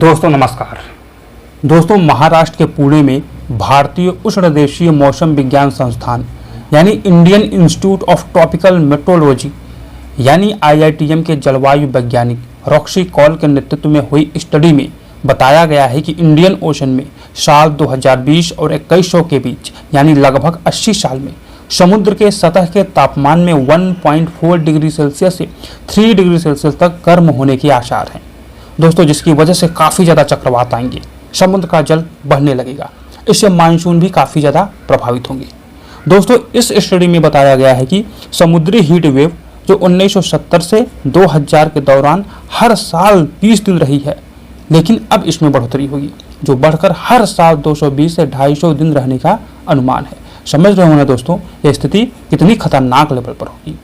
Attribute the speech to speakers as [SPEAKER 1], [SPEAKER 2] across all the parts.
[SPEAKER 1] दोस्तों नमस्कार। दोस्तों महाराष्ट्र के पुणे में भारतीय उष्णदेशीय मौसम विज्ञान संस्थान यानी Indian institute of tropical metrology यानी IITM के जलवायु वैज्ञानिक रॉक्सी कॉल के नेतृत्व में हुई स्टडी में बताया गया है कि इंडियन ओशन में साल 2020 और 2100 के बीच यानी लगभग 80 साल में समुद्र के सतह के तापमान में 1.4 डिग्री सेल्सियस से 3 डिग्री सेल्सियस तक गर्म होने के आसार हैं दोस्तों, जिसकी वजह से काफ़ी ज़्यादा चक्रवात आएंगे, समुद्र का जल बढ़ने लगेगा, इससे मानसून भी काफ़ी ज़्यादा प्रभावित होंगे। दोस्तों इस स्टडी में बताया गया है कि समुद्री हीट वेव जो 1970 से 2000 के दौरान हर साल 20 दिन रही है, लेकिन अब इसमें बढ़ोतरी होगी जो बढ़कर हर साल 220 से 250 दिन रहने का अनुमान है। समझ रहे हो ना दोस्तों, यह स्थिति कितनी खतरनाक लेवल पर होगी।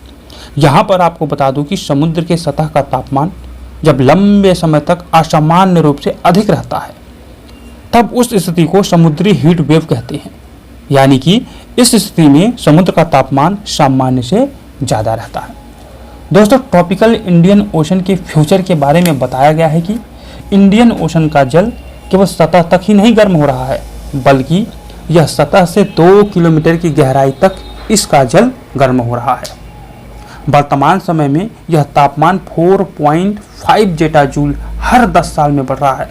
[SPEAKER 1] यहाँ पर आपको बता दूं कि समुद्र के सतह का तापमान जब लंबे समय तक असामान्य रूप से अधिक रहता है तब उस स्थिति को समुद्री हीट वेव कहते हैं, यानी कि इस स्थिति में समुद्र का तापमान सामान्य से ज़्यादा रहता है। दोस्तों ट्रॉपिकल इंडियन ओशन के फ्यूचर के बारे में बताया गया है कि इंडियन ओशन का जल केवल सतह तक ही नहीं गर्म हो रहा है, बल्कि यह सतह से 2 किलोमीटर की गहराई तक इसका जल गर्म हो रहा है। वर्तमान समय में यह तापमान 4.5 जेटा जूल हर 10 साल में बढ़ रहा है,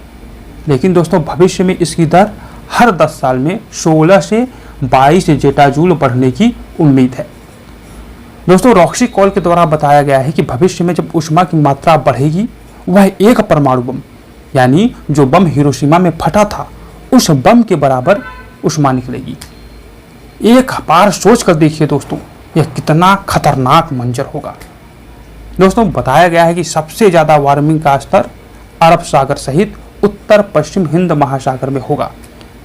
[SPEAKER 1] लेकिन दोस्तों भविष्य में इसकी दर हर 10 साल में 16 से 22 जेटा जूल बढ़ने की उम्मीद है। दोस्तों रॉक्सी कॉल के द्वारा बताया गया है कि भविष्य में जब ऊष्मा की मात्रा बढ़ेगी, वह एक परमाणु बम यानी जो बम हिरोशिमा में फटा था उस बम के बराबर ऊष्मा निकलेगी। एक बार सोच कर देखिए दोस्तों, यह कितना खतरनाक मंजर होगा। दोस्तों बताया गया है कि सबसे ज़्यादा वार्मिंग का स्तर अरब सागर सहित उत्तर पश्चिम हिंद महासागर में होगा,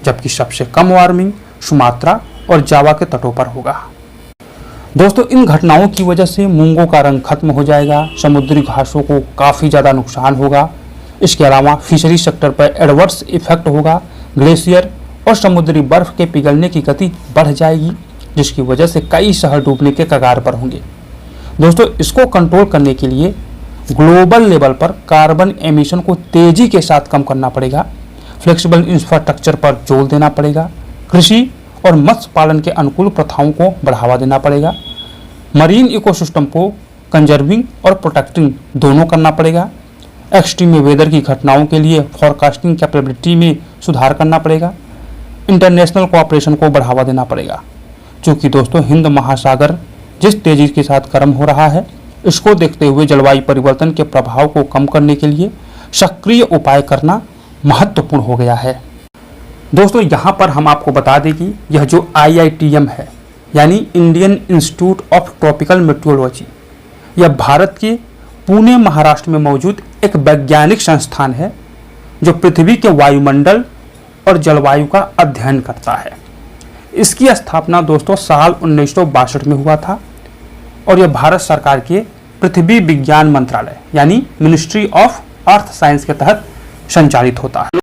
[SPEAKER 1] जबकि सबसे कम वार्मिंग सुमात्रा और जावा के तटों पर होगा। दोस्तों इन घटनाओं की वजह से मूंगों का रंग खत्म हो जाएगा, समुद्री घासों को काफ़ी ज़्यादा नुकसान होगा। इसके अलावा फिशरी सेक्टर पर एडवर्स इफेक्ट होगा, ग्लेशियर और समुद्री बर्फ के पिघलने की गति बढ़ जाएगी, जिसकी वजह से कई शहर डूबने के कगार पर होंगे। दोस्तों इसको कंट्रोल करने के लिए ग्लोबल लेवल पर कार्बन एमिशन को तेजी के साथ कम करना पड़ेगा, फ्लेक्सिबल इंफ्रास्ट्रक्चर पर जोर देना पड़ेगा, कृषि और मत्स्य पालन के अनुकूल प्रथाओं को बढ़ावा देना पड़ेगा, मरीन इकोसिस्टम को कंजर्विंग और प्रोटेक्टिंग दोनों करना पड़ेगा, एक्सट्रीम वेदर की घटनाओं के लिए फॉरकास्टिंग कैपेबिलिटी में सुधार करना पड़ेगा, इंटरनेशनल कोऑपरेशन को बढ़ावा देना पड़ेगा। चूँकि दोस्तों हिंद महासागर जिस तेजी के साथ गर्म हो रहा है, इसको देखते हुए जलवायु परिवर्तन के प्रभाव को कम करने के लिए सक्रिय उपाय करना महत्वपूर्ण हो गया है। दोस्तों यहाँ पर हम आपको बता दें कि यह जो IITM है यानी Indian institute of tropical metrology, यह भारत के पुणे महाराष्ट्र में मौजूद एक वैज्ञानिक संस्थान है जो पृथ्वी के वायुमंडल और जलवायु का अध्ययन करता है। इसकी स्थापना दोस्तों साल 1962 में हुआ था और यह भारत सरकार के पृथ्वी विज्ञान मंत्रालय यानी मिनिस्ट्री ऑफ अर्थ साइंस के तहत संचालित होता है।